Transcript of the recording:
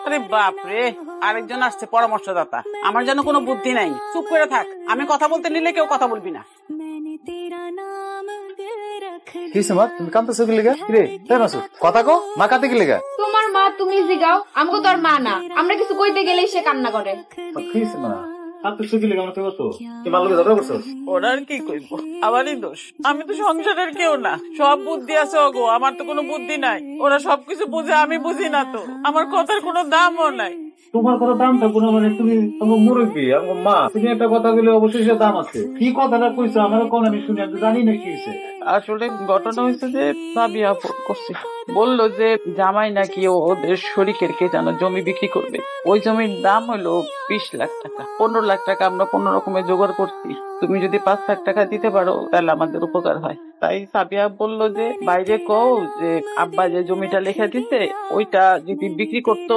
আরে বাপ রে, আরেকজন আসছে পরামর্শদাতা। আমার যেন কোনো বুদ্ধি নাই। চুপ করে থাক, আমি কথা বলতে নিলে কেউ কথা বলবি না। তুমি কান্দতেছো কি লেগা? কিরে তাই মাসুদ, কথা কো, মা কাঁদতে কি লেগা? তোমার মা তুমি জিগাও, আমগো তো আর মা না। আমরা কিছু কইতে গেলেই সে কান্না করে। ওরা আর কি কইব, আমারই দোষ। আমি তো সংসারের কেউ না। সব বুদ্ধি আছে ওগো, আমার তো কোনো বুদ্ধি নাই। ওরা সবকিছু বুঝে, আমি বুঝি না তো। আমার কথার কোনো দামও নাই। তোমার কথা দাম থাকবো না মানে তুমি আমার মুরব্বী, আমার মা, তুমি একটা কথা বলে অবশ্যই সেটা দাম আছে। কি কথাটা কইছো আমার কোন আমি শুনি, আমি জানি না কি হয়েছে। আসলে ঘটনা হয়েছে যে সাবিয়া ফোন করছে, বললো যে জামাই নাকি ওদের শরিকের কে যেন জমি বিক্রি করবে। ওই জমির দাম হলো 20 লাখ টাকা। 15 লাখ টাকা আমরা কোন রকমে জোগাড় করছি। তুমি যদি 5 লাখ টাকা দিতে পারো তাহলে আমাদের উপকার হয়। তাই সাবিয়া বললো যে বাইরে কও যে আব্বা যে জমিটা লিখে দিতে ওইটা যদি বিক্রি করতো